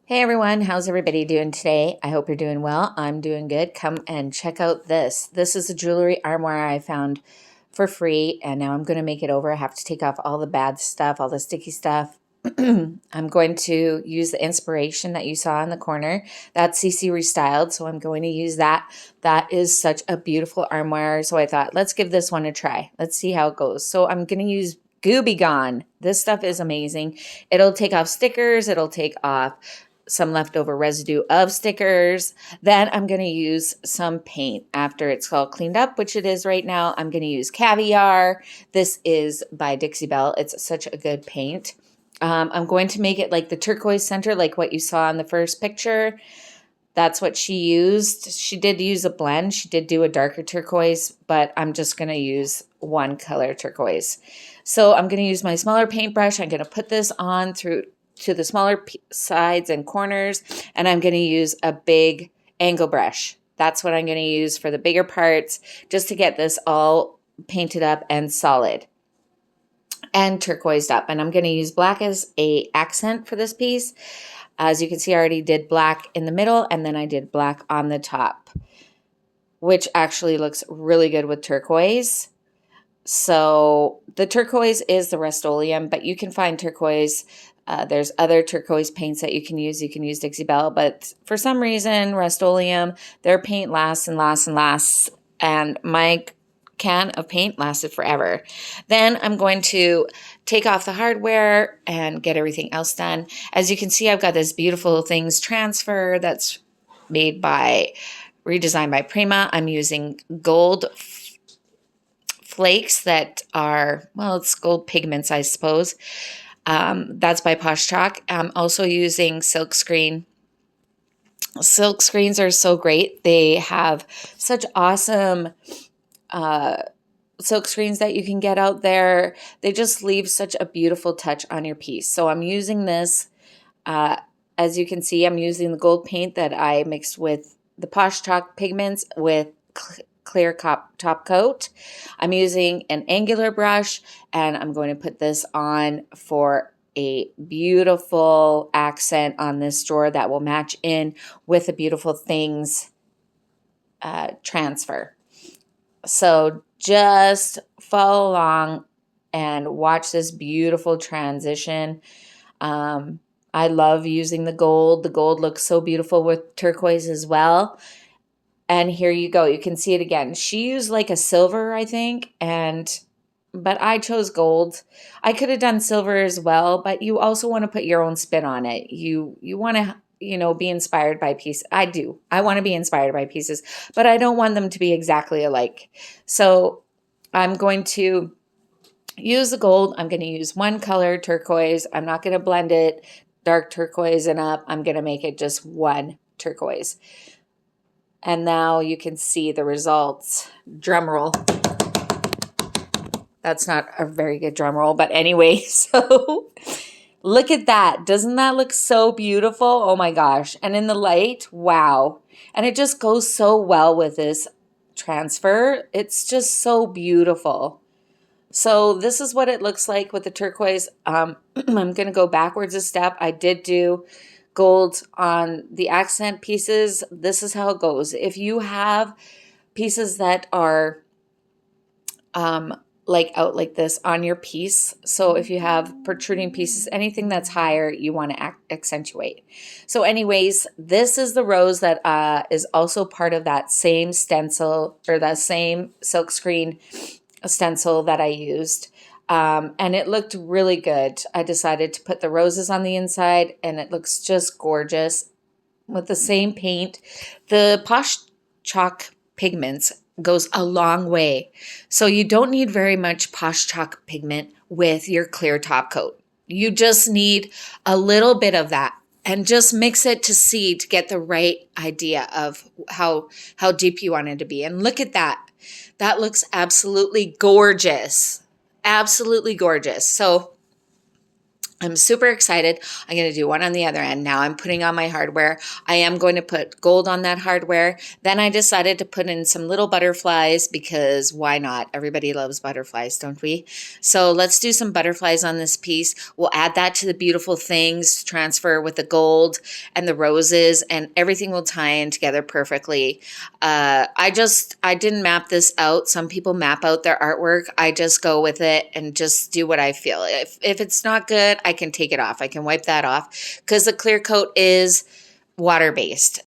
Hey everyone, how's everybody doing today? I hope you're doing well. I'm doing good. Come and check out this. This is a jewelry armoire I found for free, and now I'm going to make it over. I have to take off all the bad stuff, all the sticky stuff. I'm going to use the inspiration that you saw in the corner. That's CC Restyled, so I'm going to use that. That is such a beautiful armoire, so I thought, let's give this one a try. Let's see how it goes. So I'm going to use Gooby Gone. This stuff is amazing. It'll take off stickers. It'll take off some leftover residue of stickers. Then I'm going to use some paint after it's all cleaned up, which it is right now. I'm going to use Caviar. This is by Dixie Belle. It's such a good paint. I'm going to make it like the turquoise center, like what you saw in the first picture. That's what she used. She did use a blend. She did do a darker turquoise, but I'm just going to use one color turquoise. So I'm going to use my smaller paintbrush. I'm going to put this on through to the smaller sides and corners, and I'm going to use a big angle brush. That's what I'm going to use for the bigger parts, just to get this all painted up and solid and turquoised up. And I'm going to use black as a accent for this piece. As you can see, I already did black in the middle, and then I did black on the top, which actually looks really good with turquoise. So the turquoise is the Rustoleum, but you can find turquoise. There's other turquoise paints that you can use. You can use Dixie Belle, but for some reason, Rustoleum, their paint lasts and lasts and lasts, and my can of paint lasted forever. Then I'm going to take off the hardware and get everything else done. As you can see, I've got this beautiful Things transfer that's made by, redesigned by Prima. I'm using gold flakes that are, well, it's gold pigments, I suppose. That's by Poshchalk. I'm also using Silkscreen. Silk screens are so great. They have such awesome silk screens that you can get out there. They just leave such a beautiful touch on your piece. So I'm using this. As you can see, I'm using the gold paint that I mixed with the Poshchalk pigments with clear top coat. I'm using an angular brush, and I'm going to put this on for a beautiful accent on this drawer that will match in with the beautiful Things transfer. So just follow along and watch this beautiful transition. I love using the gold. The gold looks so beautiful with turquoise as well. And here you go. You can see it again. She used like a silver, I think, but I chose gold. I could have done silver as well, but you also want to put your own spin on it. You want to, be inspired by pieces. I do. I want to be inspired by pieces, but I don't want them to be exactly alike. So I'm going to use the gold. I'm going to use one color, turquoise. I'm not going to blend it dark turquoise and up. I'm going to make it just one turquoise. And now you can see the results. Drum roll. That's not a very good drum roll, but anyway, so look at that. Doesn't that look so beautiful? Oh my gosh. And in the light, wow. And it just goes so well with this transfer. It's just so beautiful. So this is what it looks like with the turquoise. I'm going to go backwards a step. I did do gold on the accent pieces. This is how it goes. If you have pieces that are like out like this on your piece, so if you have protruding pieces, anything that's higher, you want to accentuate. So anyways, this is the rose that is also part of that same stencil, or that same silkscreen stencil that I used. And it looked really good. I decided to put the roses on the inside, and it looks just gorgeous with the same paint. The Poshchalk pigments goes a long way. So you don't need very much Poshchalk pigment with your clear top coat. You just need a little bit of that, and just mix it to see to get the right idea of how deep you want it to be. And look at that. That looks absolutely gorgeous. Absolutely gorgeous. So I'm super excited. I'm going to do one on the other end. Now I'm putting on my hardware. I am going to put gold on that hardware. Then I decided to put in some little butterflies because why not? Everybody loves butterflies, don't we? So let's do some butterflies on this piece. We'll add that to the beautiful things, transfer with the gold and the roses, and everything will tie in together perfectly. I didn't map this out. Some people map out their artwork. I just go with it and just do what I feel. If it's not good, I can take it off. I can wipe that off because the clear coat is water-based.